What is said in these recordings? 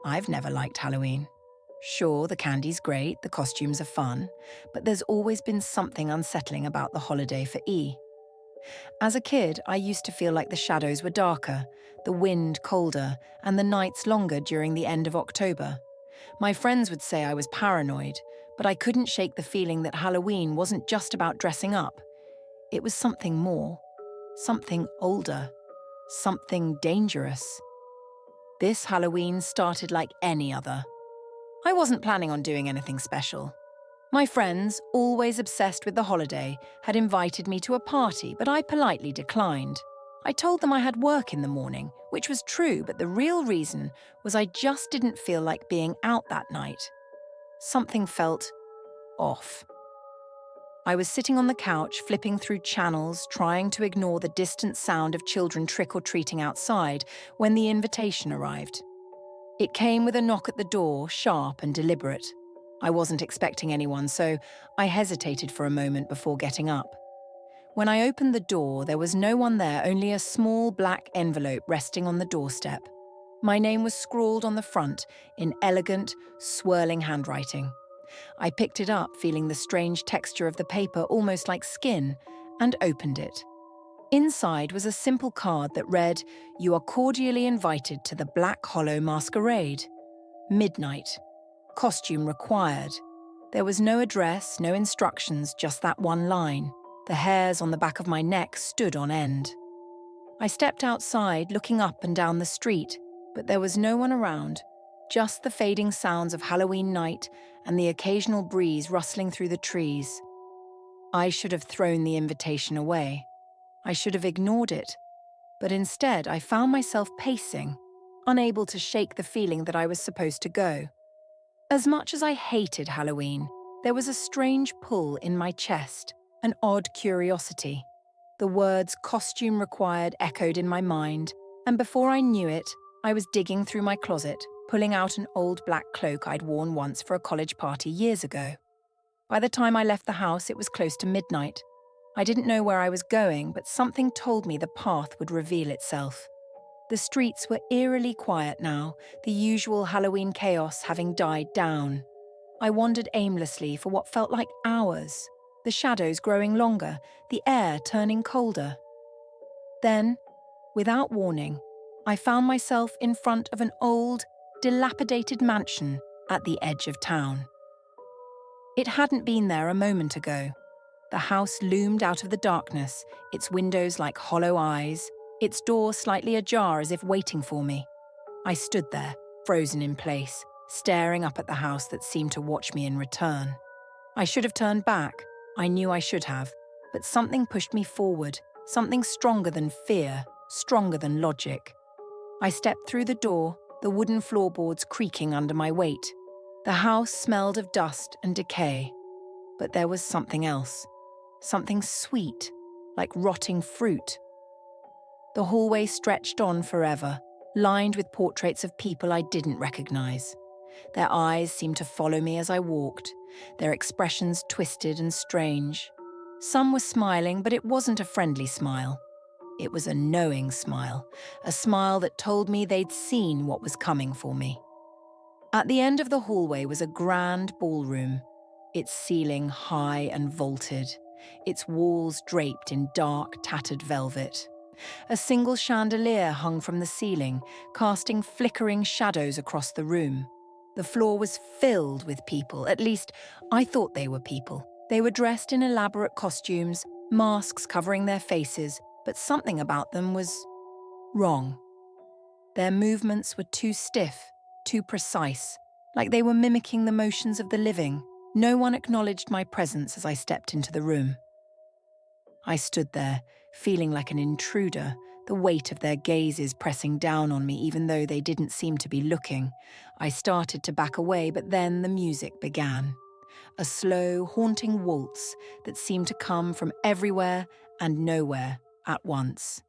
I've never liked Halloween. Sure, the candy's great, the costumes are fun, but there's always been something unsettling about the holiday for E. As a kid, I used to feel like the shadows were darker, the wind colder, and the nights longer during the end of October. My friends would say I was paranoid, but I couldn't shake the feeling that Halloween wasn't just about dressing up. It was something more, something older, something dangerous. This Halloween started like any other. I wasn't planning on doing anything special. My friends, always obsessed with the holiday, had invited me to a party, but I politely declined. I told them I had work in the morning, which was true, but the real reason was I just didn't feel like being out that night. Something felt off. I was sitting on the couch, flipping through channels, trying to ignore the distant sound of children trick-or-treating outside, when the invitation arrived. It came with a knock at the door, sharp and deliberate. I wasn't expecting anyone, so I hesitated for a moment before getting up. When I opened the door, there was no one there, only a small black envelope resting on the doorstep. My name was scrawled on the front in elegant, swirling handwriting. I picked it up, feeling the strange texture of the paper almost like skin, and opened it. Inside was a simple card that read, "You are cordially invited to the Black Hollow Masquerade. Midnight. Costume required." There was no address, no instructions, just that one line. The hairs on the back of my neck stood on end. I stepped outside, looking up and down the street, but there was no one around, just the fading sounds of Halloween night and the occasional breeze rustling through the trees. I should have thrown the invitation away. I should have ignored it, but instead I found myself pacing, unable to shake the feeling that I was supposed to go. As much as I hated Halloween, there was a strange pull in my chest, an odd curiosity. The words "costume required" echoed in my mind, and before I knew it, I was digging through my closet, pulling out an old black cloak I'd worn once for a college party years ago. By the time I left the house, it was close to midnight. I didn't know where I was going, but something told me the path would reveal itself. The streets were eerily quiet now, the usual Halloween chaos having died down. I wandered aimlessly for what felt like hours, the shadows growing longer, the air turning colder. Then, without warning, I found myself in front of an old, dilapidated mansion at the edge of town. It hadn't been there a moment ago. The house loomed out of the darkness, its windows like hollow eyes, its door slightly ajar as if waiting for me. I stood there, frozen in place, staring up at the house that seemed to watch me in return. I should have turned back. I knew I should have. But something pushed me forward, something stronger than fear, stronger than logic. I stepped through the door, the wooden floorboards creaking under my weight. The house smelled of dust and decay. But there was something else. Something sweet, like rotting fruit. The hallway stretched on forever, lined with portraits of people I didn't recognize. Their eyes seemed to follow me as I walked, their expressions twisted and strange. Some were smiling, but it wasn't a friendly smile. It was a knowing smile, a smile that told me they'd seen what was coming for me. At the end of the hallway was a grand ballroom, its ceiling high and vaulted, its walls draped in dark, tattered velvet. A single chandelier hung from the ceiling, casting flickering shadows across the room. The floor was filled with people, at least I thought they were people. They were dressed in elaborate costumes, masks covering their faces, but something about them was wrong. Their movements were too stiff, too precise, like they were mimicking the motions of the living. No one acknowledged my presence as I stepped into the room. I stood there, feeling like an intruder, the weight of their gazes pressing down on me even though they didn't seem to be looking. I started to back away, but then the music began. A slow, haunting waltz that seemed to come from everywhere and nowhere at once.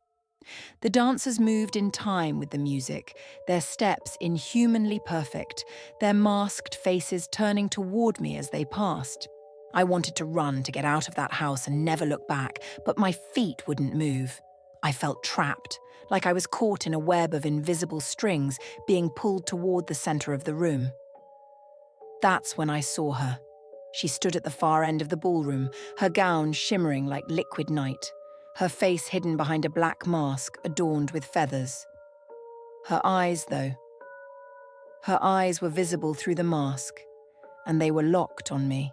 The dancers moved in time with the music, their steps inhumanly perfect, their masked faces turning toward me as they passed. I wanted to run to get out of that house and never look back, but my feet wouldn't move. I felt trapped, like I was caught in a web of invisible strings being pulled toward the center of the room. That's when I saw her. She stood at the far end of the ballroom, her gown shimmering like liquid night, her face hidden behind a black mask adorned with feathers. Her eyes, though. Her eyes were visible through the mask, and they were locked on me.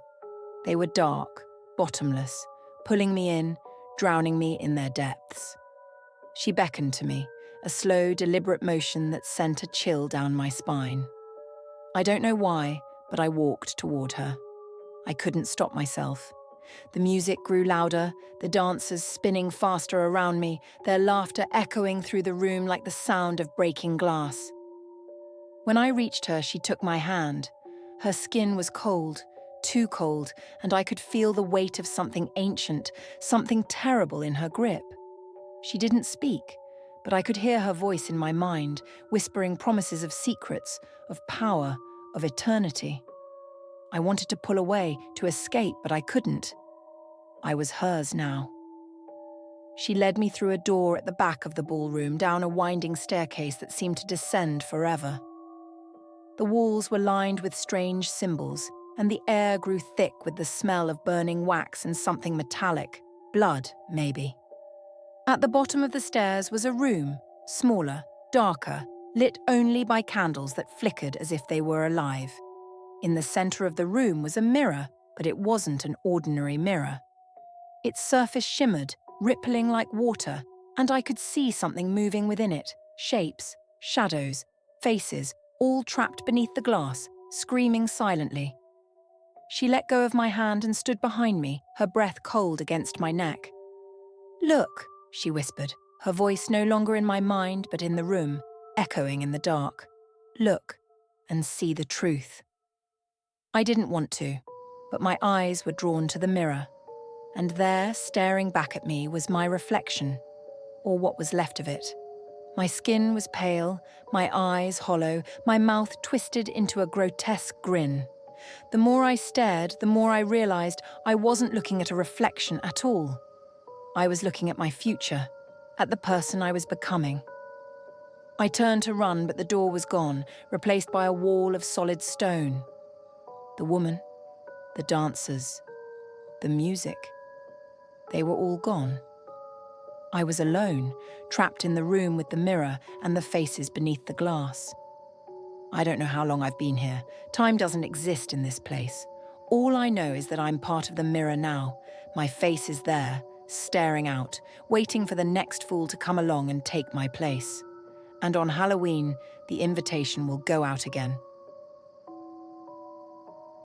They were dark, bottomless, pulling me in, drowning me in their depths. She beckoned to me, a slow, deliberate motion that sent a chill down my spine. I don't know why, but I walked toward her. I couldn't stop myself. The music grew louder, the dancers spinning faster around me, their laughter echoing through the room like the sound of breaking glass. When I reached her, she took my hand. Her skin was cold, too cold, and I could feel the weight of something ancient, something terrible in her grip. She didn't speak, but I could hear her voice in my mind, whispering promises of secrets, of power, of eternity. I wanted to pull away, to escape, but I couldn't. I was hers now. She led me through a door at the back of the ballroom, down a winding staircase that seemed to descend forever. The walls were lined with strange symbols, and the air grew thick with the smell of burning wax and something metallic, blood, maybe. At the bottom of the stairs was a room, smaller, darker, lit only by candles that flickered as if they were alive. In the center of the room was a mirror, but it wasn't an ordinary mirror. Its surface shimmered, rippling like water, and I could see something moving within it, shapes, shadows, faces, all trapped beneath the glass, screaming silently. She let go of my hand and stood behind me, her breath cold against my neck. "Look," she whispered, her voice no longer in my mind but in the room, echoing in the dark. "Look and see the truth." I didn't want to, but my eyes were drawn to the mirror, and there, staring back at me, was my reflection, or what was left of it. My skin was pale, my eyes hollow, my mouth twisted into a grotesque grin. The more I stared, the more I realized I wasn't looking at a reflection at all. I was looking at my future, at the person I was becoming. I turned to run, but the door was gone, replaced by a wall of solid stone. The woman, the dancers, the music, they were all gone. I was alone, trapped in the room with the mirror and the faces beneath the glass. I don't know how long I've been here. Time doesn't exist in this place. All I know is that I'm part of the mirror now. My face is there, staring out, waiting for the next fool to come along and take my place. And on Halloween, the invitation will go out again.